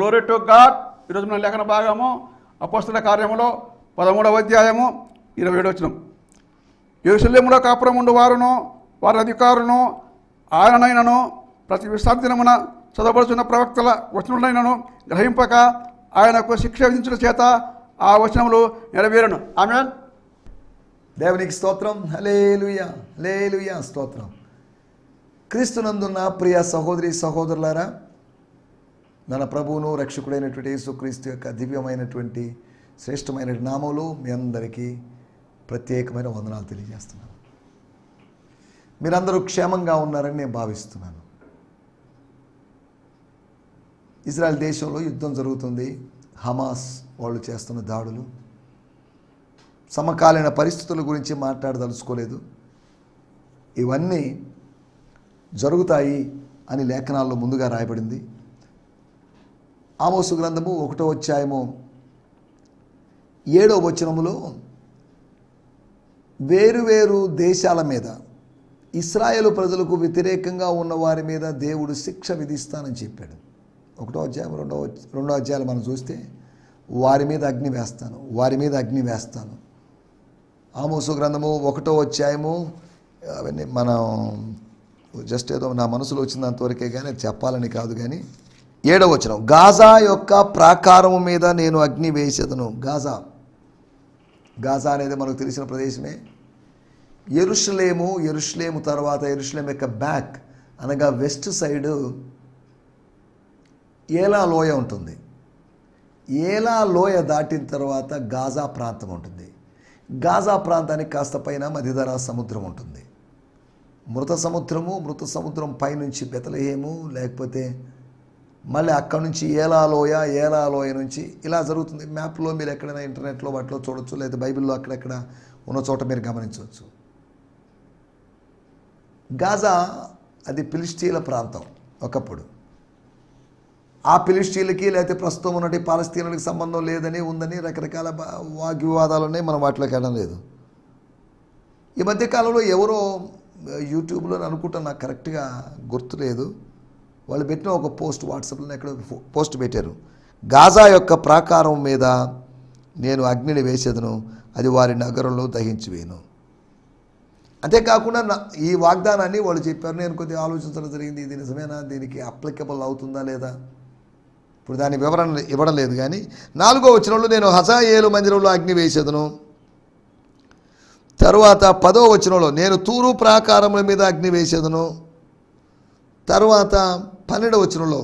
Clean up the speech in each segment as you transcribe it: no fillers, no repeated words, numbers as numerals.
Glory to God. ఈరోజు మన లేఖన భాగము అపోస్తలుల కార్యములో 13వ అధ్యాయము 27వ వచనం. యెరూషలేములో కాపురం ఉండు వారును వారి అధికారులను ఆయననైనను ప్రతి విశ్రాంతి దినమున చదవబడుచున్న ప్రవక్తల వచనములైనను గ్రహింపక ఆయనకు శిక్ష విధించిన చేత ఆ వచనములు నెరవేరును. ఆమేన్. దేవునికి స్తోత్రం. హల్లెలూయా, హల్లెలూయా, స్తోత్రం. క్రీస్తునందున్న ప్రియ సహోదరి సహోదరులారా, మన ప్రభువును రక్షకుడైనటువంటి యేసుక్రీస్తు యొక్క దివ్యమైనటువంటి శ్రేష్టమైన నామములో మీ అందరికీ ప్రత్యేకమైన వందనాలు తెలియజేస్తున్నాను. మీరందరూ క్షేమంగా ఉన్నారని నేను భావిస్తున్నాను. ఇజ్రాయెల్ దేశంలో యుద్ధం జరుగుతుంది. హమాస్ వాళ్ళు చేస్తున్న దాడులు, సమకాలీన పరిస్థితుల గురించి మాట్లాడదలుచుకోలేదు. ఇవన్నీ జరుగుతాయి అని లేఖనాల్లో ముందుగా రాయబడింది. ఆమోసు గ్రంథము 1వ అధ్యాయము 7వ వచనములో వేరువేరు దేశాల మీద ఇశ్రాయేలు ప్రజలకు వ్యతిరేకంగా ఉన్న వారి మీద దేవుడు శిక్ష విధిస్తానని చెప్పాడు. 1వ అధ్యాయం 2వ అధ్యాయాలు మనం చూస్తే వారి మీద అగ్ని వేస్తాను, వారి మీద అగ్ని వేస్తాను. ఆమోసు గ్రంథము 1వ అధ్యాయము అవన్నీ మనం జస్ట్ ఏదో నా మనసులో వచ్చినంతవరకే కానీ చెప్పాలని కాదు. కానీ 7వ వచనం, గాజా యొక్క ప్రాకారము మీద నేను అగ్ని వేసేదను. గాజా అనేది మనకు తెలిసిన ప్రదేశమే. యెరూషలేము తర్వాత యెరూషలేము యొక్క బ్యాక్ అనగా వెస్ట్ సైడ్ ఏలా లోయ ఉంటుంది. ఏలా లోయ దాటిన తర్వాత గాజా ప్రాంతం ఉంటుంది. గాజా ప్రాంతానికి కాస్త పైన మధ్యధరా సముద్రం ఉంటుంది. మృత సముద్రం పైనుంచి బెతలెహేము, లేకపోతే మళ్ళీ అక్కడి నుంచి ఏలా లోయ నుంచి ఇలా జరుగుతుంది. మ్యాప్లో మీరు ఎక్కడైనా ఇంటర్నెట్లో వాటిలో చూడొచ్చు, లేదా బైబిల్లో అక్కడెక్కడ ఉన్న చోట మీరు గమనించవచ్చు. గాజా అది ఫిలిష్తీన్ల ప్రాంతం ఒకప్పుడు. ఆ ఫిలిష్తీన్లకి లేకపోతే ప్రస్తుతం ఉన్నటి పాలస్తీనులకి సంబంధం లేదని ఉందని రకరకాల వాగ్వివాదాలు ఉన్నాయి. మనం వాటిలోకి వెళ్ళడం లేదు. ఈ మధ్యకాలంలో ఎవరో యూట్యూబ్లో అనుకుంటాను, నాకు కరెక్ట్గా గుర్తులేదు, వాళ్ళు పెట్టిన ఒక పోస్ట్ వాట్సాప్లో ఎక్కడ పోస్ట్ పెట్టారు. గాజా యొక్క ప్రాకారం మీద నేను అగ్నిని వేసేదను, అది వారి నగరంలో దహించివేయను. అంతేకాకుండా ఈ వాగ్దానాన్ని వాళ్ళు చెప్పారు. నేను కొద్దిగా ఆలోచించడం జరిగింది, ఇది నిజమేనా, దీనికి అప్లికబుల్ అవుతుందా లేదా. ఇప్పుడు దాని వివరణ ఇవ్వడం లేదు. కానీ 4వ వచనంలో నేను హజాయేలు మందిరంలో అగ్ని వేసేదను. తరువాత 10వ వచనంలో నేను తూరు ప్రాకారముల మీద అగ్ని వేసేదను. తర్వాత 12వ వచనంలో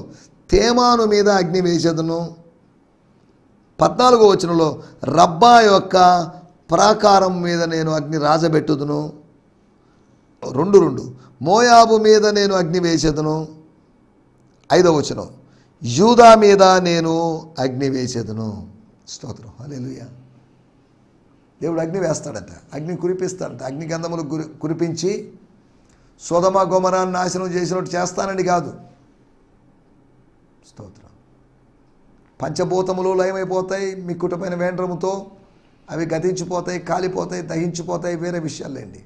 తేమాను మీద అగ్ని వేసేదను. 14వ వచనంలో రబ్బా యొక్క ప్రాకారం మీద నేను అగ్ని రాజబెట్టుదును. 2 మోయాబు మీద నేను అగ్ని వేసేదను. 5వ వచనం యూదా మీద నేను అగ్ని వేసేదను. స్తోత్రం, హల్లెలూయా. దేవుడు అగ్ని వేస్తాడట, అగ్ని కురిపిస్తాడట. అగ్ని గంధములు కురిపించి సొదొమ గొమొరాను నాశనం చేసినట్టు చేస్తానని కాదు. స్తోత్రం. పంచభూతములు లయమైపోతాయి మిక్కుటమైన వేండ్రముతో, అవి గతించిపోతాయి, కాలిపోతాయి, దహించిపోతాయి, వేరే విషయాలేండి.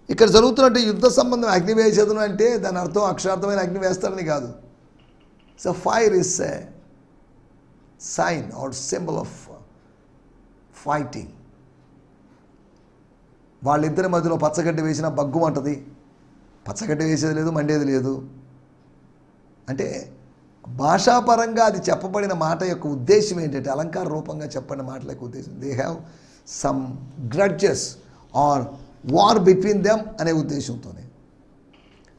ఇక్కడ జరుగుతున్నట్టు యుద్ధ సంబంధం అగ్ని వేసేదను అంటే దాని అర్థం అక్షరార్థమైన అగ్ని వేస్తాడని కాదు. So fire is a sign or symbol of fighting. వాళ్ళిద్దరి మధ్యలో పచ్చగడ్డి వేసినా బగ్గుమంటది, పచ్చగడ్డి వేసేది లేదు, మండేది లేదు. అంటే భాషాపరంగా అది చెప్పబడిన మాట యొక్క ఉద్దేశం ఏంటంటే, అలంకార రూపంగా చెప్పబడిన మాటల యొక్క ఉద్దేశం, they have some grudges are war between them అనే ఉద్దేశంతోనే.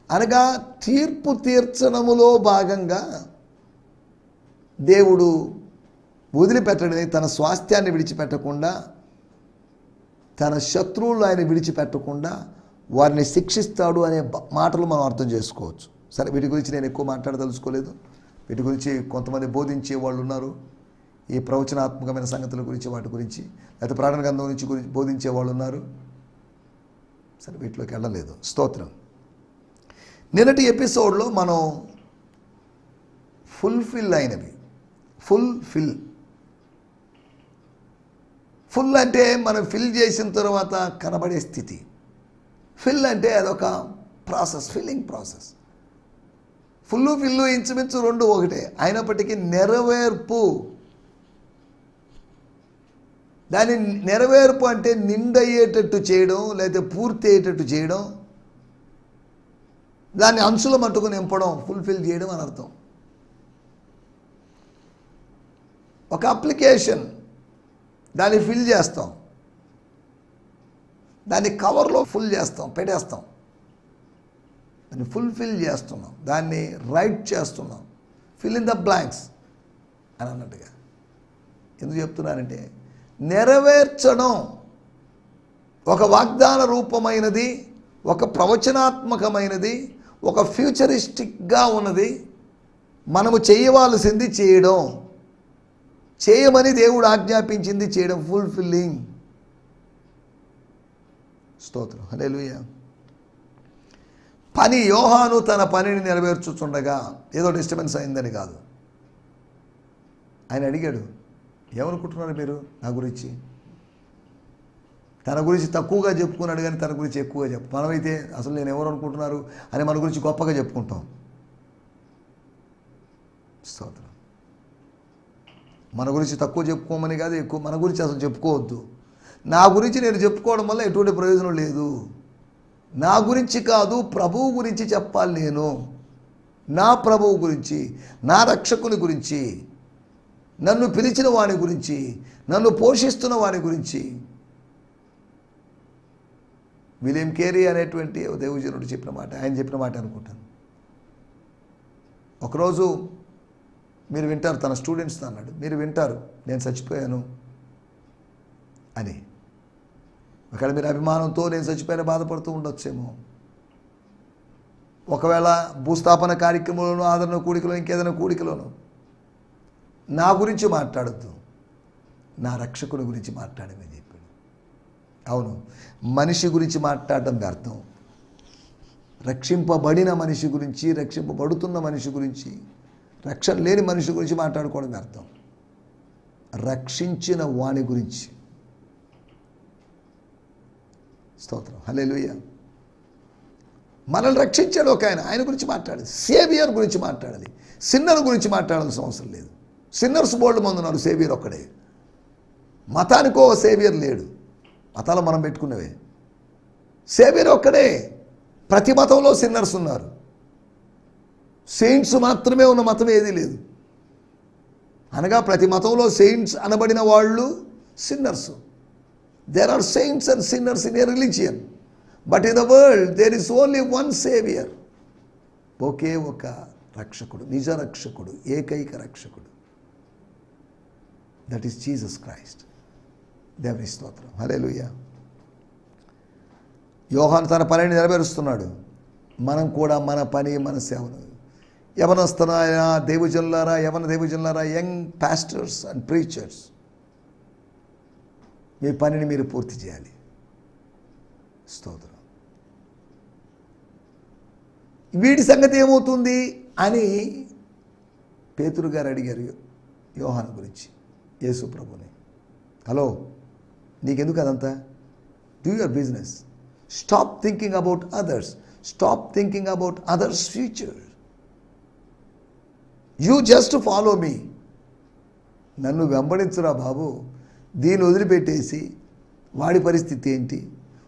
అనగా తీర్పు తీర్చడములో భాగంగా దేవుడు వదిలిపెట్టడని, తన స్వాస్థ్యాన్ని విడిచిపెట్టకుండా, తన శత్రువులు ఆయన విడిచిపెట్టకుండా వారిని శిక్షిస్తాడు అనే మాటలు మనం అర్థం చేసుకోవచ్చు. సరే, వీటి గురించి నేను ఎక్కువ మాట్లాడదలుచుకోలేదు. వీటి గురించి కొంతమంది బోధించే వాళ్ళు ఉన్నారు, ఈ ప్రవచనాత్మకమైన సంగతుల గురించి, వాటి గురించి, లేకపోతే ప్రార్థన గ్రంథం గురించి బోధించే వాళ్ళు ఉన్నారు. సరే, వీటిలోకి వెళ్ళలేదు. స్తోత్రం. నిన్నటి ఎపిసోడ్లో మనం ఫుల్ఫిల్ అయినవి, ఫుల్ అంటే మనం ఫిల్ చేసిన తర్వాత కనబడే స్థితి. ఫిల్ అంటే అదొక ప్రాసెస్, ఫిల్లింగ్ ప్రాసెస్. ఫిల్లు ఇంచుమించు రెండు ఒకటే, అయినప్పటికీ నెరవేర్పు. దాని నెరవేర్పు అంటే నిండయ్యేటట్టు చేయడం, లేదా పూర్తి అయ్యేటట్టు చేయడం, దాన్ని అంచుల మట్టుకు నింపడం, ఫుల్ఫిల్ చేయడం అని అర్థం. ఒక అప్లికేషన్, దాన్ని ఫిల్ చేస్తాం, దాన్ని కవర్లో ఫుల్ చేస్తాం, పెట్టేస్తాం, దాన్ని ఫుల్ఫిల్ చేస్తున్నాం, దాన్ని రైట్ చేస్తున్నాం, ఫిల్ ఇన్ ద బ్లాంక్స్ అని అన్నట్టుగా. ఎందుకు చెప్తున్నానంటే నెరవేర్చడం ఒక వాగ్దాన రూపమైనది, ఒక ప్రవచనాత్మకమైనది, ఒక ఫ్యూచరిస్టిక్గా ఉన్నది. మనము చేయవలసింది చేయడం, చేయమని దేవుడు ఆజ్ఞాపించింది చేయడం, ఫుల్ఫిల్లింగ్. స్తోత్రం, హల్లెలూయా. పని, యోహాను తన పనిని నెరవేర్చుచుండగా ఏదో డిస్టర్బెన్స్ అయిందని కాదు. ఆయన అడిగాడు, ఏమనుకుంటున్నారు మీరు నా గురించి? తన గురించి తక్కువగా చెప్పుకున్నాడు కానీ తన గురించి ఎక్కువగా మనమైతే అసలు నేను ఎవరు అనుకుంటున్నారు అని మన గురించి గొప్పగా చెప్పుకుంటాం. స్తోత్రం. మన గురించి తక్కువ చెప్పుకోమని కాదు, ఎక్కువ మన గురించి అసలు చెప్పుకోవద్దు. నా గురించి నేను చెప్పుకోవడం వల్ల ఎటువంటి ప్రయోజనం లేదు. నా గురించి కాదు, ప్రభువు గురించి చెప్పాలి. నేను నా ప్రభువు గురించి, నా రక్షకుని గురించి, నన్ను పిలిచిన వాని గురించి, నన్ను పోషిస్తున్న వాని గురించి. విలియం కేరీ అనేటువంటి దేవజనుడు చెప్పిన మాట, ఆయన చెప్పిన మాట అనుకుంటాను. ఒకరోజు మీరు వింటారు, తన స్టూడెంట్స్తో అన్నాడు, మీరు వింటారు నేను చచ్చిపోయాను అని. ఒకవేళ మీరు అభిమానంతో నేను చచ్చిపోయిన బాధపడుతూ ఉండొచ్చేమో. ఒకవేళ భూస్థాపన కార్యక్రమంలోనూ, ఆదరణ కూడికలో, ఇంకేదైనా కూడికలోనూ నా గురించి మాట్లాడద్దు, నా రక్షకుని గురించి మాట్లాడమని చెప్పాడు. అవును, మనిషి గురించి మాట్లాడటం వ్యర్థం. రక్షింపబడిన మనిషి గురించి, రక్షింపబడుతున్న మనిషి గురించి, రక్షణ లేని మనిషి గురించి మాట్లాడుకోవడం వ్యర్థం. రక్షించిన వాని గురించి. స్తోత్రం, హల్లెలూయా. మనల్ని రక్షించాడు ఒక ఆయన, ఆయన గురించి మాట్లాడాలి. సేవియర్ గురించి మాట్లాడాలి. సిన్నర్ గురించి మాట్లాడాల్సిన అవసరం లేదు. సిన్నర్స్ బోల్డ్ మంది ఉన్నారు, సేవియర్ ఒక్కడే. మతానికో సేవియర్ లేడు, మతాలు మనం పెట్టుకున్నవే. సేవియర్ ఒక్కడే. ప్రతి మతంలో సిన్నర్స్ ఉన్నారు. సెయింట్స్ మాత్రమే ఉన్న మతం ఏదీ లేదు. అనగా ప్రతి మతంలో సెయింట్స్ అనబడిన వాళ్ళు sinners. There are saints and sinners in a religion, but in the world there is only one savior. ఒకే ఒక రక్షకుడు, నిజ రక్షకుడు, ఏకైక రక్షకుడు. That is Jesus Christ. దేవుని స్తోత్రం, హల్లెలూయా. యోహాను తన పనిని నెరవేరుస్తున్నాడు. మనం కూడా మన పని, మన సేవను, యవనస్తులారా, దేవజనులారా, యవన దేవజనులారా, యంగ్ పాస్టర్స్ అండ్ ప్రీచర్స్, మీ పనిని మీరు పూర్తి చేయాలి. స్తోత్రం. వీడి సంగతి ఏమవుతుంది అని పేతురు గారు అడిగారు యోహాను గురించి, యేసు ప్రభుని. హలో, నీకెందుకు అదంతా? Do your business. Stop thinking about others. Stop thinking about others future. You just follow మీ. నన్ను వెంబడించురా బాబు. దీన్ని వదిలిపెట్టేసి వాడి పరిస్థితి ఏంటి?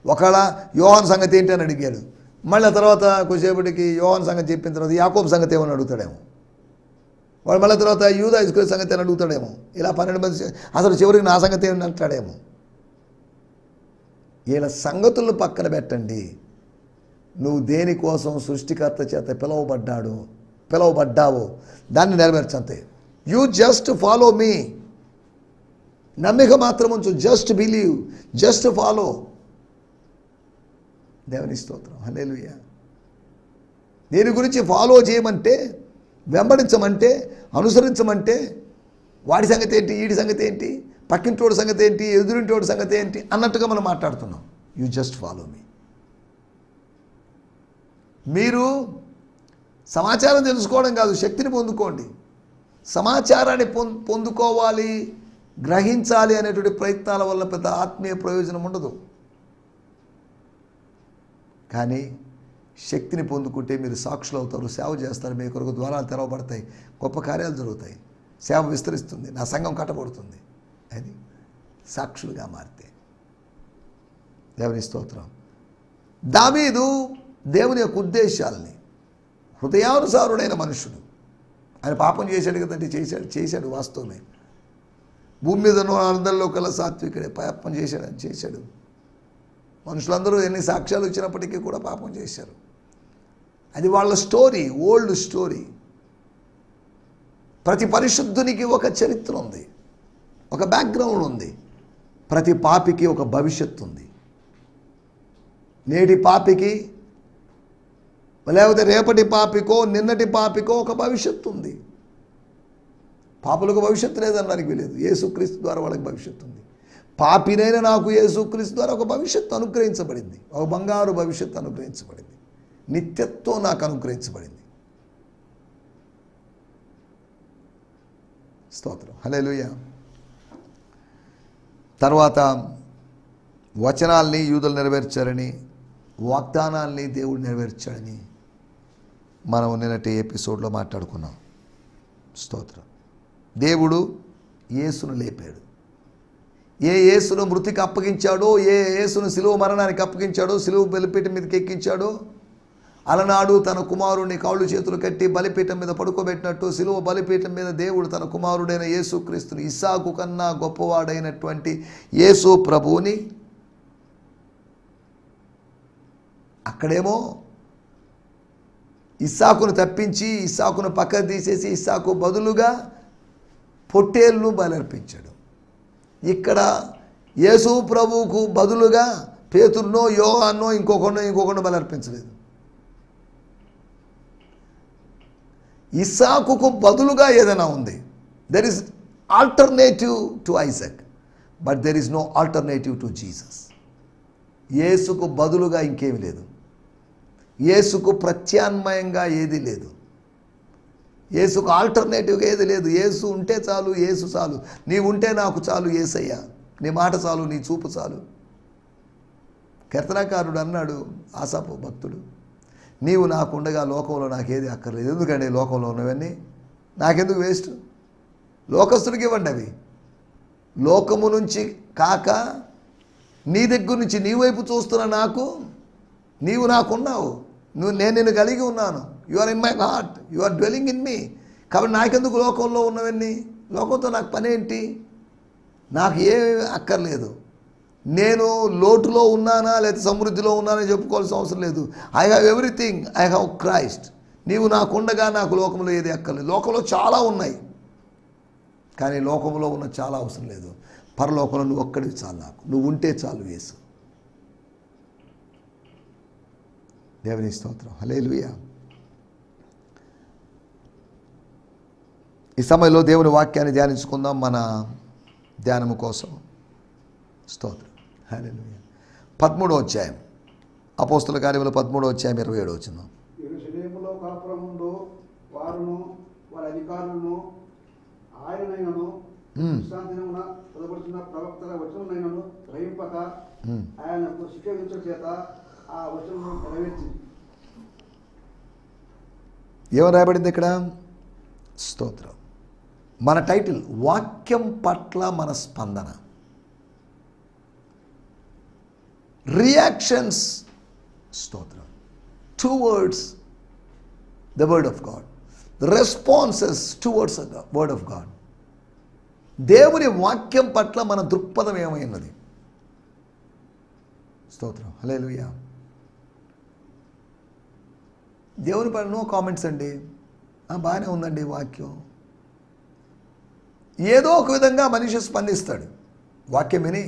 ఒకవేళ యోహాను సంగతి ఏంటి అని అడిగాడు. మళ్ళీ తర్వాత కొద్దిసేపటికి యోహాను సంగతి చెప్పిన తర్వాత యాకోబు సంగతి ఏమని అడుగుతాడేమో. వాడు మళ్ళీ తర్వాత యూదా ఇస్కరియోతు సంగతి అని అడుగుతాడేమో. ఇలా 12 మంది అసలు చివరికి నా సంగతి ఏమని అంటాడేమో. వీళ్ళ సంగతులను పక్కన పెట్టండి. నువ్వు దేనికోసం సృష్టికర్త చేత పిలవబడ్డావో దాన్ని నెరవేర్చంతే. You just follow me. నమ్మిక మాత్రం ఉంచు. Just believe, just follow. దేవుని స్తోత్రం, హల్లెలూయా. దీని గురించి ఫాలో చేయమంటే, వెంబడించమంటే, అనుసరించమంటే వాడి సంగతి ఏంటి, వీడి సంగతి ఏంటి, పక్కింటోడి సంగతి ఏంటి, ఎదురింటోడి సంగతి ఏంటి అన్నట్టుగా మనం మాట్లాడుతున్నాం. యూ జస్ట్ ఫాలో మీ. మీరు సమాచారం తెలుసుకోవడం కాదు, శక్తిని పొందుకోండి. సమాచారాన్ని పొందుకోవాలి, గ్రహించాలి అనేటువంటి ప్రయత్నాల వల్ల పెద్ద ఆత్మీయ ప్రయోజనం ఉండదు. కానీ శక్తిని పొందుకుంటే మీరు సాక్షులు అవుతారు, సేవ చేస్తారు, మీ కొరకు ద్వారాలు తెరవబడతాయి, గొప్ప కార్యాలు జరుగుతాయి, సేవ విస్తరిస్తుంది, నా సంఘం కట్టబడుతుంది. అది సాక్షులుగా మారితే. దేవుని స్తోత్రం. దావీదు దేవుని యొక్క ఉద్దేశాలని, హృదయానుసారుడైన మనుషుడు, ఆయన పాపం చేశాడు కదండి, చేశాడు వాస్తవమే. భూమి మీద ఉన్న అందరిలో కల్లా సాత్వికుడే, పాపం చేశాడు. మనుషులందరూ ఎన్ని సాక్ష్యాలు ఇచ్చినప్పటికీ కూడా పాపం చేశారు. అది వాళ్ళ స్టోరీ, ఓల్డ్ స్టోరీ. ప్రతి పరిశుద్ధునికి ఒక చరిత్ర ఉంది, ఒక బ్యాక్గ్రౌండ్ ఉంది. ప్రతి పాపికి ఒక భవిష్యత్తు ఉంది. నేటి పాపికి లేకపోతే రేపటి పాపికో నిన్నటి పాపికో ఒక భవిష్యత్తు ఉంది. పాపులకు భవిష్యత్తు లేదనడానికి వీలేదు. యేసుక్రీస్తు ద్వారా వాళ్ళకి భవిష్యత్తు ఉంది. పాపినైనా నాకు యేసుక్రీస్తు ద్వారా ఒక భవిష్యత్తు అనుగ్రహించబడింది, ఒక బంగారు భవిష్యత్తు అనుగ్రహించబడింది, నిత్యత్వం నాకు అనుగ్రహించబడింది. స్తోత్రం. హల్లెలూయా. తర్వాత వచనాల్ని యూదులు నెరవేర్చారని, వాగ్దానాల్ని దేవుడు నెరవేర్చాడని మనం నిన్నటి ఎపిసోడ్లో మాట్లాడుకున్నాం. స్తోత్రం. దేవుడు యేసును లేపాడు. ఏ యేసును మృతికి అప్పగించాడో, ఏ యేసును సిలువ మరణానికి అప్పగించాడో, సిలువ బలిపీఠం మీదకి ఎక్కించాడో, అలనాడు తన కుమారుడిని కాళ్ళు చేతులు కట్టి బలిపీఠం మీద పడుకోబెట్టినట్టు సిలువ బలిపీఠం మీద దేవుడు తన కుమారుడైన యేసుక్రీస్తుని, ఇస్సాకు కన్నా గొప్పవాడైనటువంటి యేసు ప్రభువుని అక్కడేమో ఇస్సాకును తప్పించి, ఇస్సాకును పక్కకు తీసేసి ఇస్సాకు బదులుగా పొట్టేళ్ళను బలర్పించాడు. ఇక్కడ యేసు ప్రభువుకు బదులుగా పేతురునో యోహాన్నో ఇంకొకరినో బలర్పించలేదు. ఇస్సాకుకు బదులుగా ఏదైనా ఉంది. There is alternative to Isaac, but there is no alternative to Jesus. యేసుకు బదులుగా ఇంకేమీ లేదు. యేసుకు ప్రత్యామ్నాయంగా ఏది లేదు. యేసుకు ఆల్టర్నేటివ్గా ఏది లేదు. యేసు ఉంటే చాలు, యేసు చాలు. నీవు ఉంటే నాకు చాలు యేసయ్యా, నీ మాట చాలు, నీ చూపు చాలు. కీర్తనకారుడు అన్నాడు, ఆసాపు భక్తుడు, నీవు నాకు ఉండగా లోకంలో నాకేది అక్కర్లేదు. ఎందుకండి లోకంలో ఉన్నవన్నీ నాకెందుకు వేస్ట్? లోకస్తుడికి ఇవ్వండి అవి. లోకము నుంచి కాక నీ దగ్గర నుంచి నీ వైపు చూస్తున్న నాకు, నీవు నాకున్నావు, నేను నిన్ను కలిగి ఉన్నాను. You are in my heart, you are dwelling in me. కాబట్టి నాకెందుకు లోకంలో ఉన్నవన్నీ? లోకంతో నాకు పని ఏంటి? నాకు ఏమీ అక్కర్లేదు. నేను లోటులో ఉన్నానా లేదా సమృద్ధిలో ఉన్నానని చెప్పుకోవాల్సిన అవసరం లేదు. I have everything, I have Christ. నీవు నాకుండగా నాకు లోకంలో ఏది అక్కర్లేదు. లోకంలో చాలా ఉన్నాయి, కానీ లోకంలో ఉన్న చాలా అవసరం లేదు. పరలోకంలో నువ్వు ఒక్కడివి చాలు, నాకు నువ్వు ఉంటే చాలు యేసు. దేవుని స్తోత్రం. హల్లెలూయా. ఈ సమయంలో దేవుని వాక్యాన్ని ధ్యానించుకుందాం మన ధ్యానము కోసం. స్తోత్రం. హల్లెలూయా. 13వ అధ్యాయం, అపోస్తల కార్యములు 13వ అధ్యాయం 27వ వచనం. యెరూషలేములో కాపురముండు వారును వారి అధికారులను ఆయననైనను విశ్రాంతినమున చదవబడుతున్న ప్రవక్తల వచనమునైనను గ్రహింపక ఆయనకు శిక్ష విధించుట చేత ఆ వచనము నెరవేర్చింది. ఏమని రాయబడింది ఇక్కడ? స్తోత్రం. మన టైటిల్ వాక్యం పట్ల మన స్పందన. రియాక్షన్స్, స్తోత్రం, towards the word of God, responses towards the word of God. దేవుని వాక్యం పట్ల మన దృక్పథం ఏమైనది? స్తోత్రం. హల్లెలూయా. దేవుని పైన నో కామెంట్స్ అండి. బాగానే ఉందండి వాక్యం. ఏదో ఒక విధంగా మనిషి స్పందిస్తాడు. వాక్యం విని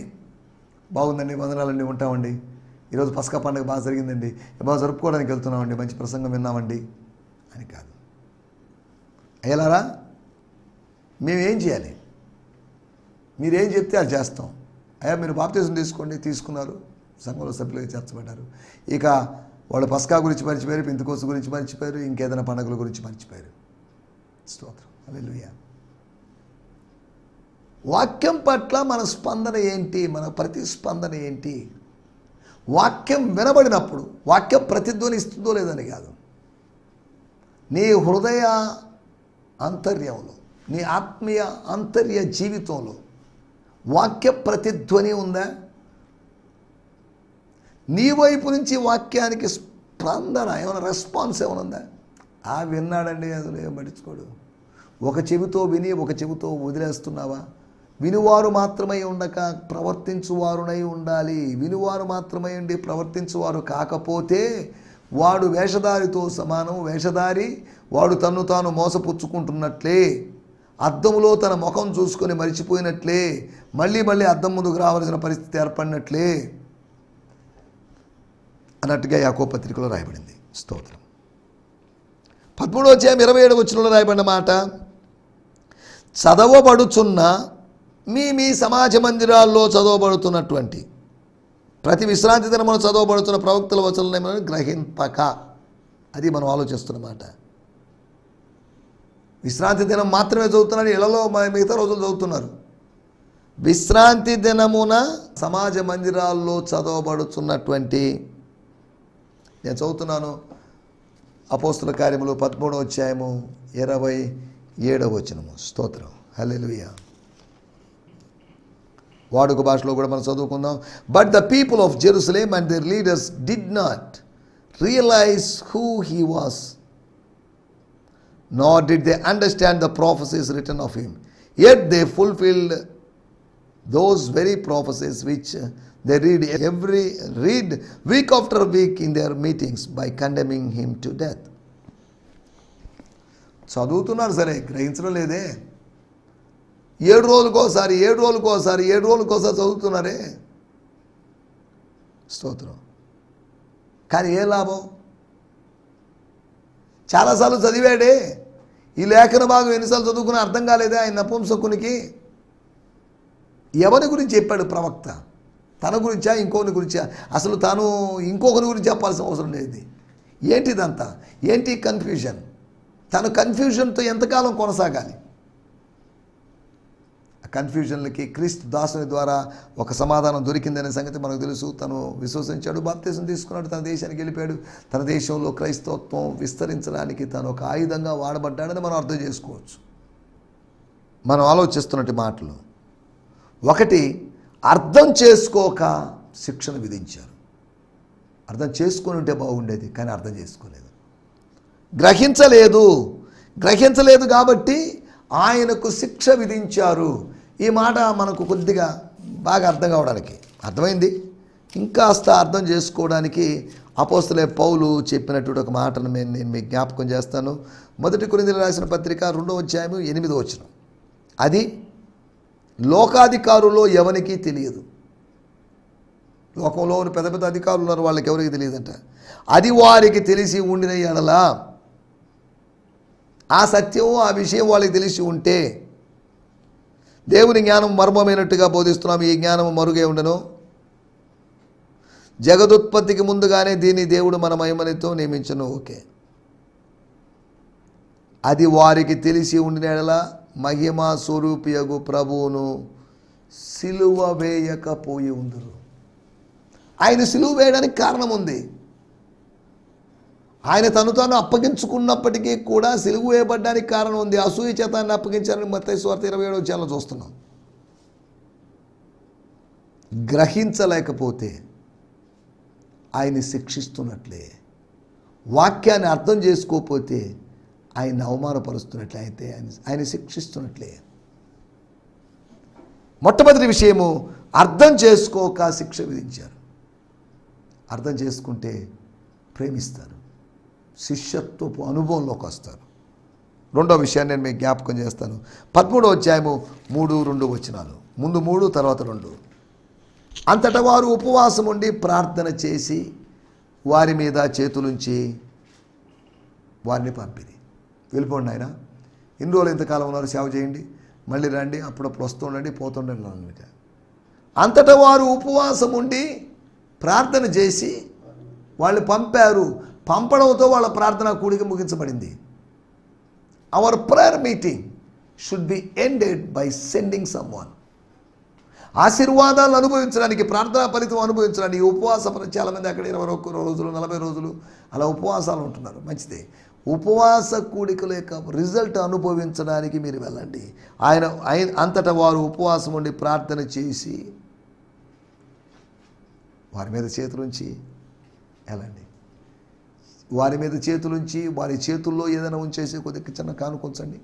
బాగుందండి, వందనాలండి, ఉంటామండి, ఈరోజు పస్కా పండుగ బాగా జరిగిందండి, బాగా జరుపుకోవడానికి వెళ్తున్నామండి, మంచి ప్రసంగం విన్నామండి అని కాదు. అయ్యలారా, మేమేం చేయాలి? మీరేం చెప్తే అది చేస్తాం. అయ్యా మీరు బాప్తిజం తీసుకోండి, తీసుకున్నారు, సంఘంలో సభ్యులుగా చేర్చబడ్డారు. ఇక వాళ్ళు పస్కా గురించి మర్చిపోయారు, పెంతెకోస్తు గురించి మర్చిపోయారు, ఇంకేదైనా పండుగల గురించి మర్చిపోయారు. స్తోత్రం. హల్లెలూయా. వాక్యం పట్ల మన స్పందన ఏంటి? మన ప్రతిస్పందన ఏంటి? వాక్యం వినబడినప్పుడు వాక్యం ప్రతిధ్వనిస్తుందో లేదని కాదు, నీ హృదయ అంతర్యంలో, నీ ఆత్మీయ అంతర్య జీవితంలో వాక్య ప్రతిధ్వని ఉందా? నీ వైపు నుంచి వాక్యానికి స్పందన ఏమైనా రెస్పాన్స్ ఏమైనా ఉందా? విన్నాడండి అసలు ఏం పట్టించుకోడు. ఒక చెవితో విని ఒక చెవితో వదిలేస్తున్నావా? వినువారు మాత్రమై ఉండక ప్రవర్తించువారునై ఉండాలి. వినువారు మాత్రమై ఉండి ప్రవర్తించువారు కాకపోతే వాడు వేషధారితో సమానం. వేషధారి వాడు తన్ను తాను మోసపుచ్చుకుంటున్నట్లే, అద్దంలో తన ముఖం చూసుకొని మరిచిపోయినట్లే, మళ్ళీ మళ్ళీ అద్దం ముందుకు రావాల్సిన పరిస్థితి ఏర్పడినట్లే అన్నట్టుగా యాకోబు పత్రికలో రాయబడింది. స్తోత్రం. 13:27 రాయబడిన మాట, చదవబడుచున్న మీ సమాజ మందిరాల్లో చదవబడుతున్నటువంటి ప్రతి విశ్రాంతి దినమున చదవబడుతున్న ప్రవక్తల వచనాలను గ్రహింపక. అది మనం ఆలోచిస్తున్నమాట. విశ్రాంతి దినం మాత్రమే చదువుతున్నారు, ఇళ్లలో మిగతా రోజులు చదువుతున్నారు. విశ్రాంతి దినమున సమాజ మందిరాల్లో చదవబడుతున్నటువంటి, నేను చదువుతున్నాను అపోస్తుల కార్యములు 13:27. స్తోత్రం. హల్లెలూయా. వాడుక భాషలో కూడా మనం చదువుకుందాం. But the people of Jerusalem and their leaders did not realise who he was, nor did they understand the prophecies written of him. Yet they fulfilled those very prophecies which they read week after week in their meetings by condemning him to death. చదువుతున్నారు సరే, గ్రహించడం లేదే. 7 రోజులకోసారి చదువుతున్నారే. స్తోత్రం. కానీ ఏ లాభం? చాలాసార్లు చదివాడే, ఈ లేఖన భాగం ఎన్నిసార్లు చదువుకున్నా అర్థం కాలేదే ఆయన నపుంసకునికి. ఎవరి గురించి చెప్పాడు ప్రవక్త? తన గురించా ఇంకొకరి గురించా? అసలు తాను ఇంకొకరి గురించి చెప్పాల్సిన అవసరం లేదు. ఏంటిదంతా? ఏంటి కన్ఫ్యూజన్? తను కన్ఫ్యూజన్తో ఎంతకాలం కొనసాగాలి? కన్ఫ్యూజన్లకి క్రీస్తు దాసుని ద్వారా ఒక సమాధానం దొరికిందనే సంగతి మనకు తెలుసు. తను విశ్వసించాడు, బాప్తిసం తీసుకున్నాడు, తన దేశానికి వెళ్ళిపోయాడు. తన దేశంలో క్రైస్తవత్వం విస్తరించడానికి తను ఒక ఆయుధంగా వాడబడ్డాడని మనం అర్థం చేసుకోవచ్చు. మనం ఆలోచిస్తున్నట్టు మాటలు, ఒకటి, అర్థం చేసుకోక శిక్షణ విధించారు. అర్థం చేసుకొని ఉంటే బాగుండేది, కానీ అర్థం చేసుకోలేదు. గ్రహించలేదు కాబట్టి ఆయనకు శిక్ష విధించారు. ఈ మాట మనకు కొద్దిగా బాగా అర్థం కావడానికి, అర్థమైంది, ఇంకాస్త అర్థం చేసుకోవడానికి అపోస్తలుడైన పౌలు చెప్పినటువంటి ఒక మాటను నేను మీకు జ్ఞాపకం చేస్తాను. 1 కొరింథీయులకు రాసిన పత్రిక 2:8. అది లోకాధికారుల్లో ఎవరికీ తెలియదు. లోకంలో ఉన్న పెద్ద పెద్ద అధికారులు ఉన్నారు, వాళ్ళకి ఎవరికి తెలియదంట. అది వారికి తెలిసి ఉండిన ఎడల, ఆ సత్యం ఆ విషయం వాళ్ళకి తెలిసి ఉంటే, దేవుని జ్ఞానం మర్మమైనట్టుగా బోధిస్తున్నాం, ఈ జ్ఞానం మరుగే ఉండను. జగదుత్పత్తికి ముందుగానే దీన్ని దేవుడు మన మహిమనితో నియమించను. ఓకే, అది వారికి తెలిసి ఉండిన ఎడల మహిమా స్వరూపియగు ప్రభువును సిలువ వేయకపోయి ఉందరు. ఆయన సిలువ వేయడానికి కారణం ఉంది. ఆయన తను తాను అప్పగించుకున్నప్పటికీ కూడా సిలువ వేయబడ్డానికి కారణం ఉంది. అసూయ చేత ఆయన అప్పగించారని మత్తయి సువార్త 27 చూస్తున్నాం. గ్రహించలేకపోతే ఆయన్ని శిక్షిస్తున్నట్లే, వాక్యాన్ని అర్థం చేసుకోకపోతే ఆయన్ని అవమానపరుస్తున్నట్లే, అయితే ఆయన శిక్షిస్తున్నట్లే. మొట్టమొదటి విషయము, అర్థం చేసుకోక శిక్ష విధించారు. అర్థం చేసుకుంటే ప్రేమిస్తారు, శిష్యత్వపు అనుభవంలోకి వస్తారు. రెండో విషయాన్ని నేను మీకు జ్ఞాపకం చేస్తాను. 13:3-2 ముందు 3 తర్వాత 2. అంతటా వారు ఉపవాసం ఉండి ప్రార్థన చేసి వారి మీద చేతులుంచి వారిని పంపిరి. వెళ్ళిపోండి ఆయన, ఇన్ని రోజులు ఎంతకాలం ఉన్నారు, సేవ చేయండి, మళ్ళీ రండి, అప్పుడప్పుడు వస్తుండండి, పోతుండండి అనమాట. అంతటా వారు ఉపవాసం ఉండి ప్రార్థన చేసి వాళ్ళు పంపారు. పంపడంతో వాళ్ళ ప్రార్థన కూడిక ముగించబడింది. Our prayer meeting should be ended by sending someone. ఆశీర్వాదాలను అనుభవించడానికి, ప్రార్థనా ఫలితం అనుభవించడానికి ఈ ఉపవాస చాలామంది అక్కడ 21 రోజులు 40 రోజులు అలా ఉపవాసాలు ఉంటున్నారు. మంచిదే. ఉపవాస కూడికల యొక్క రిజల్ట్ అనుభవించడానికి మీరు వెళ్ళండి. ఆయన అంతటా వారు ఉపవాసం ఉండి ప్రార్థన చేసి వారి మీద చేతులుంచి వెళ్ళండి. వారి మీద చేతులుంచి వారి చేతుల్లో ఏదైనా ఉంచేసి కొద్దిగా చిన్న కానుకొంచండి,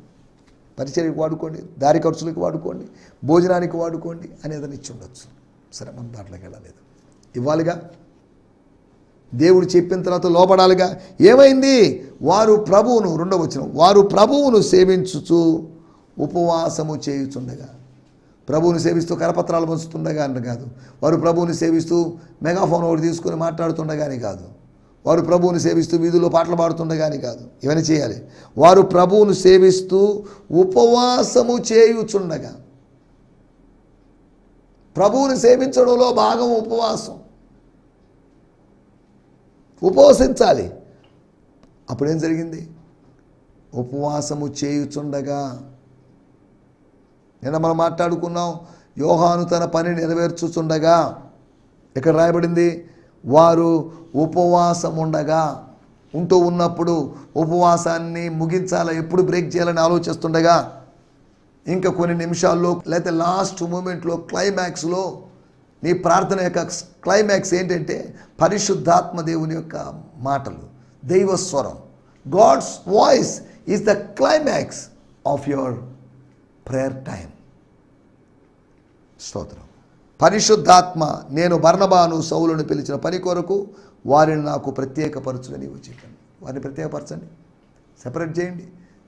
పరిచర్యకు వాడుకోండి, దారి ఖర్చులకు వాడుకోండి, భోజనానికి వాడుకోండి అని ఏదైనా ఇచ్చి ఉండొచ్చు. సరే, మనం దాంట్లోకి వెళ్ళలేదు. ఇవ్వాలిగా, దేవుడు చెప్పిన తర్వాత లోపడాలిగా. ఏమైంది? వారు ప్రభువును, 2వ వచనం, వారు ప్రభువును సేవించుచు ఉపవాసము చేయుచుండగా. ప్రభువుని సేవిస్తూ కరపత్రాలు పంచుతుండగా అని కాదు. వారు ప్రభువుని సేవిస్తూ మెగాఫోన్ ఒకటి తీసుకొని మాట్లాడుతుండగాని కాదు. వారు ప్రభువుని సేవిస్తూ వీధుల్లో పాటలు పాడుతుండగాని కాదు. ఇవన్నీ చేయాలి. వారు ప్రభువును సేవిస్తూ ఉపవాసము చేయుచుండగా. ప్రభువుని సేవించడంలో భాగం ఉపవాసం. ఉపవసించాలి. అప్పుడేం జరిగింది? ఉపవాసము చేయుచుండగా. నిన్న మనం మాట్లాడుకున్నాం, యోహాను తన పని నెరవేర్చుచుండగా. ఇక్కడ రాయబడింది, వారు ఉపవాసం ఉండగా, ఉంటూ ఉన్నప్పుడు ఉపవాసాన్ని ముగించాలా, ఎప్పుడు బ్రేక్ చేయాలని ఆలోచిస్తుండగా, ఇంకా కొన్ని నిమిషాల్లో లేకపోతే లాస్ట్ మూమెంట్లో క్లైమాక్స్లో నీ ప్రార్థన యొక్క క్లైమాక్స్ ఏంటంటే పరిశుద్ధాత్మ దేవుని యొక్క మాటలు, దైవస్వరం. God's voice is the climax of your prayer time. స్తోత్రం. పరిశుద్ధాత్మ, నేను బర్నబాను సౌలును పిలిచిన పని కొరకు వారిని నాకు ప్రత్యేకపరచులని చెప్పండి. వారిని ప్రత్యేకపరచండి, సెపరేట్ చేయండి,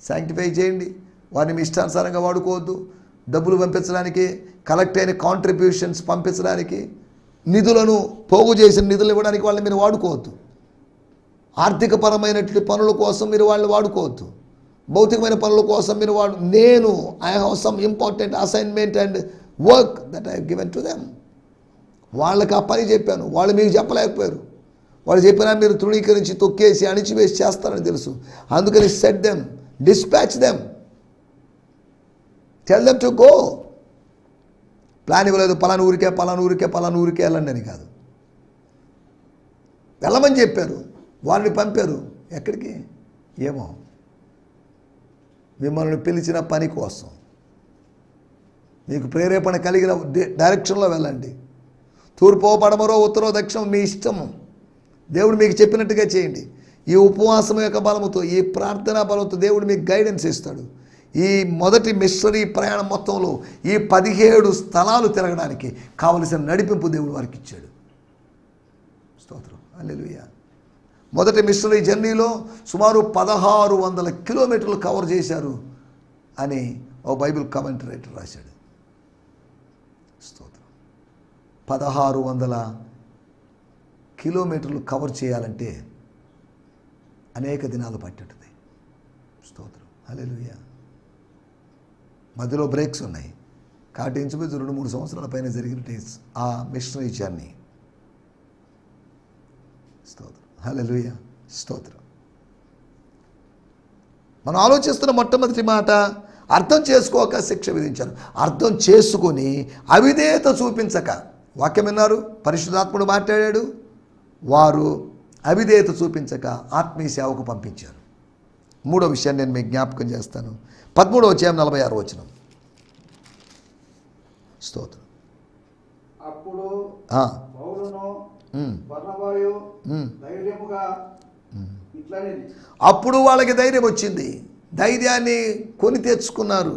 శాంక్టిఫై చేయండి. వారిని మీ ఇష్టానుసారంగా వాడుకోవద్దు. డబ్బులు పంపించడానికి, కలెక్ట్ అయిన కాంట్రిబ్యూషన్స్ పంపించడానికి, నిధులను పోగు చేసిన నిధులు ఇవ్వడానికి వాళ్ళని మీరు వాడుకోవద్దు. ఆర్థికపరమైనటువంటి పనుల కోసం మీరు వాళ్ళని వాడుకోవద్దు. భౌతికమైన పనుల కోసం మీరు I have some important assignment and work that I given to them. వాళ్ళకి ఆ పని చెప్పాను, వాళ్ళు మీకు చెప్పలేకపోయారు. వాళ్ళు చెప్పినా మీరు తృణీకరించి తొక్కేసి అణిచివేసి చేస్తారని తెలుసు. అందుకని set them, dispatch them, tell them to go. Plan ఇవ్వలేదు, పలానా ఊరికే వెళ్ళండి అని కాదు. వెళ్ళమని చెప్పారు, వారిని పంపారు. ఎక్కడికి? ఏమో, మిమ్మల్ని పిలిచిన పని కోసం మీకు ప్రేరేపణ కలిగిన డైరెక్షన్లో వెళ్ళండి. తూర్పో పడమరో ఉత్తరో దక్షిణం మీ ఇష్టము. దేవుడు మీకు చెప్పినట్టుగా చేయండి. ఈ ఉపవాసం యొక్క బలముతో, ఈ ప్రార్థనా బలంతో దేవుడు మీకు గైడెన్స్ ఇస్తాడు. ఈ మొదటి మిషనరీ ప్రయాణం మొత్తంలో ఈ 17 స్థలాలు తిరగడానికి కావలసిన నడిపింపు దేవుడు వారికి ఇచ్చాడు. స్తోత్రం, హల్లెలూయా. మొదటి మిషనరీ జర్నీలో సుమారు 1600 కిలోమీటర్లు కవర్ చేశారు అని ఓ బైబిల్ కామెంటరేటర్ రాశాడు. స్తోత్రం. 1600 కిలోమీటర్లు కవర్ చేయాలంటే అనేక దినాలు పట్టింటుంది. స్తోత్రం, హల్లెలూయా. మధ్యలో బ్రేక్స్ ఉన్నాయి. కాబట్టి ఇంచుమించు 2-3 సంవత్సరాల పైన జరిగినట్టు ఆ మిషనరీ జర్నీ. స్తోత్రం, హల్లెలూయా, స్తోత్రం. మనం ఆలోచిస్తున్న మొట్టమొదటి మాట, అర్థం చేసుకోక శిక్ష విధించారు. అర్థం చేసుకొని అవిధేయత చూపించక. వాక్యం విన్నారు, పరిశుద్ధాత్ముడు మాట్లాడాడు, వారు అవిధేయత చూపించక ఆత్మీయ సేవకు పంపించారు. 3వ విషయాన్ని నేను మీకు జ్ఞాపకం చేస్తాను. 13వ అధ్యాయం 46వ వచనం. స్తోత్రం. అప్పుడు పౌలును బర్నబాయు ధైర్యముగా ఇట్లనేది. అప్పుడు వాళ్ళకి ధైర్యం వచ్చింది, ధైర్యాన్ని కొని తెచ్చుకున్నారు.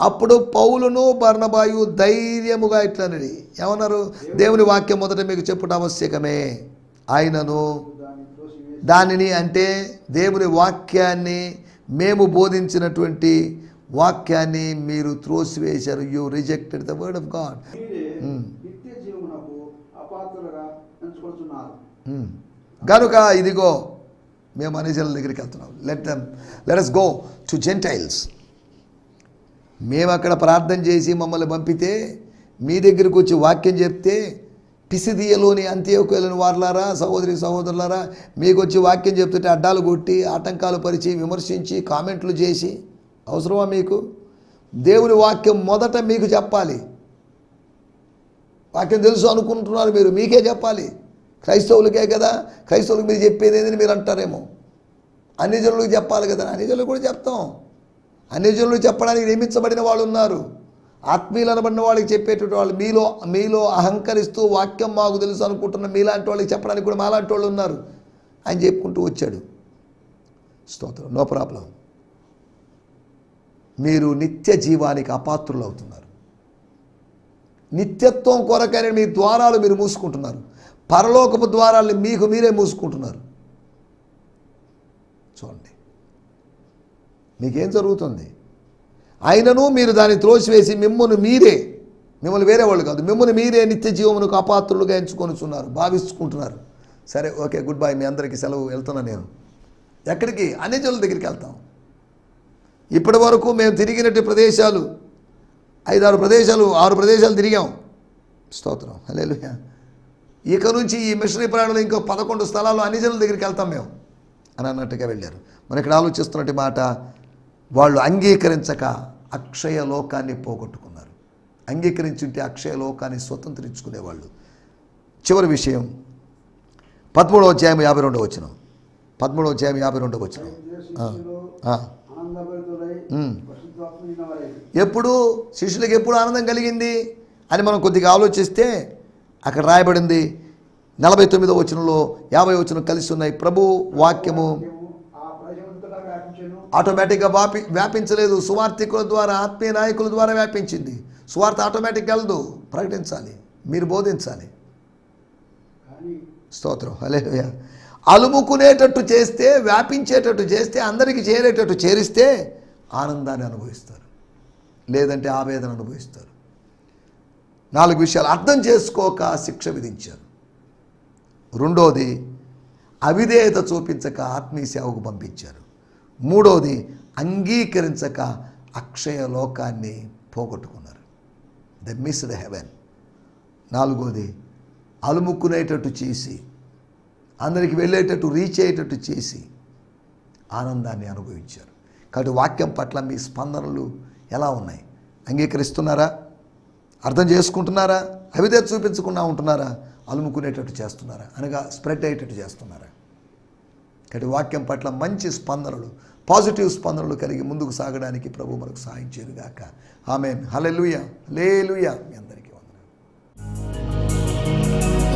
అప్పుడు పౌలును బర్నబాయు ధైర్యముగా ఇట్లనేది. ఏమన్నారు? దేవుని వాక్యం మొదట మీకు చెప్పుట ఆవశ్యకమే, ఆయనను దానిని, అంటే దేవుని వాక్యాన్ని, మేము బోధించినటువంటి వాక్యాన్ని మీరు త్రోసివేశారు. You rejected the word of God. కనుక ఇదిగో మేము అనేజల దగ్గరికి వెళ్తున్నాం. Let us go to gentiles. మేము అక్కడ ప్రార్థన చేసి మమ్మల్ని పంపితే, మీ దగ్గరికి వచ్చి వాక్యం చెప్తే, పిసిదియలోని అంత్యోక్యలోని వారలారా, సహోదరి సహోదరులారా, మీకు వచ్చి వాక్యం చెప్తుంటే అడ్డాలు కొట్టి, ఆటంకాలు పరిచి, విమర్శించి, కామెంట్లు చేసి అవసరమా మీకు? దేవుని వాక్యం మొదట మీకు చెప్పాలి. వాక్యం తెలుసు అనుకుంటున్నారు మీరు, మీకే చెప్పాలి. క్రైస్తవులకే కదా, క్రైస్తవులకు మీరు చెప్పేది ఏందని మీరు అంటారేమో. అన్ని జనులకు చెప్పాలి కదా, అన్ని జనులకు కూడా చెప్తాం. అన్ని జనులకు చెప్పడానికి నియమించబడిన వాళ్ళు ఉన్నారు. ఆత్మీయులు అనబడిన వాళ్ళకి చెప్పేటువంటి వాళ్ళు, మీలో అహంకరిస్తూ వాక్యం మాకు తెలుసు అనుకుంటున్న మీలాంటి వాళ్ళకి చెప్పడానికి కూడా మాలాంటి వాళ్ళు ఉన్నారు అని చెప్పుకుంటూ వచ్చాడు. స్తోత్రం. No problem. మీరు నిత్య జీవానికి అపాత్రులు అవుతున్నారు. నిత్యత్వం కొరకైన మీ ద్వారాలు మీరు మూసుకుంటున్నారు. పరలోకపు ద్వారాలని మీకు మీరే మూసుకుంటున్నారు. చూడండి మీకేం జరుగుతుంది. అయినను మీరు దాన్ని త్రోసివేసి మిమ్మల్ని వేరే వాళ్ళు కాదు, మిమ్మల్ని మీరే నిత్య జీవమునకు అపాత్రులుగా ఎంచుకొనిచున్నారు, భావించుకుంటున్నారు. సరే, ఓకే, గుడ్ బై, మీ అందరికీ సెలవు, వెళ్తున్నా నేను. ఎక్కడికి? అన్ని జనుల దగ్గరికి వెళ్తాం. ఇప్పటి వరకు మేము తిరిగినట్టు ప్రదేశాలు 6 ప్రదేశాలు తిరిగాం. స్తోత్రం. హల్లెలూయా. ఇక నుంచి ఈ మిషనరీ ప్రయాణంలో ఇంకో 11 స్థలాల్లో అన్ని జనుల దగ్గరికి వెళ్తాం మేము అని అన్నట్టుగా వెళ్ళారు. మనం ఇక్కడ ఆలోచిస్తున్నట్టు మాట, వాళ్ళు అంగీకరించక అక్షయ లోకాన్ని పోగొట్టుకున్నారు. అంగీకరించుంటే అక్షయ లోకాన్ని స్వతంత్రించుకునేవాళ్ళు. చివరి విషయం 13వ అధ్యాయం 52వ వచనం. 13వ అధ్యాయం 52వ వచనం. ఎప్పుడు శిష్యులకు ఎప్పుడు ఆనందం కలిగింది అని మనం కొద్దిగా ఆలోచిస్తే అక్కడ రాయబడింది 49వ వచనంలో 50వ వచనం కలిసి ఉన్నాయి. ప్రభు వాక్యము ఆటోమేటిక్గా వ్యాపించలేదు, సువార్థికుల ద్వారా, ఆత్మీయ నాయకుల ద్వారా వ్యాపించింది. సువార్త ఆటోమేటిక్గా వెళ్ళదు, ప్రకటించాలి, మీరు బోధించాలి. స్తోత్రం. హల్లెలూయా. అలుముకునేటట్టు చేస్తే, వ్యాపించేటట్టు చేస్తే, అందరికీ చేరేటట్టు చేరిస్తే ఆనందాన్ని అనుభవిస్తారు, లేదంటే ఆవేదన అనుభవిస్తారు. 4 విషయాలు అర్థం చేసుకోక శిక్ష విధించారు. రెండోది, అవిధేయత చూపించక ఆత్మీయ సేవకు పంపించారు. మూడోది, అంగీకరించక అక్షయ లోకాన్ని పోగొట్టుకున్నారు. They missed heaven. నాలుగోది, అలుముకునేటట్టు చేసి, అందరికి వెళ్ళేటట్టు, రీచ్ అయ్యేటట్టు చేసి ఆనందాన్ని అనుభవించారు. కాబట్టి వాక్యం పట్ల మీ స్పందనలు ఎలా ఉన్నాయి? అంగీకరిస్తున్నారా? అర్థం చేసుకుంటున్నారా? అవిధేయత చూపించకుండా ఉంటున్నారా? అలుముకునేటట్టు చేస్తున్నారా? అనగా స్ప్రెడ్ అయ్యేటట్టు చేస్తున్నారా? కాబట్టి వాక్యం పట్ల మంచి స్పందనలు, పాజిటివ్ స్పందనలు కలిగి ముందుకు సాగడానికి ప్రభు మనకు సహాయం చేయనుగాక. ఆమేన్. హల్లెలూయా. హల్లెలూయా. మీ అందరికీ వందనాలు.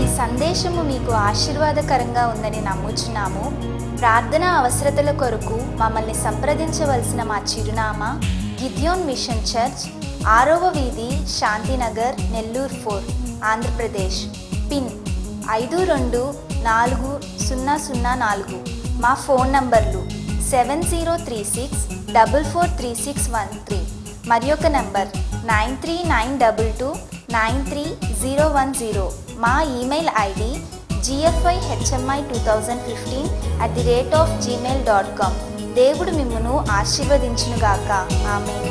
ఈ సందేశము మీకు ఆశీర్వాదకరంగా ఉందని నమ్ముచున్నాము. ప్రార్థన అవసరతల కొరకు మమ్మల్ని సంప్రదించవలసిన మా చిరునామా గిద్యోన్ మిషన్ చర్చ్, 6వ వీధి, శాంతినగర్, నెల్లూరు 4, ఆంధ్రప్రదేశ్. పిన్ 524004. మా ఫోన్ నంబర్లు 7036443613 మరి ఒక నంబర్ 9392293010. మా ఈమెయిల్ ఐడి gfihmi2015@gmail.com. దేవుడు మిమ్మును ఆశీర్వదించునుగాక. ఆమేన్.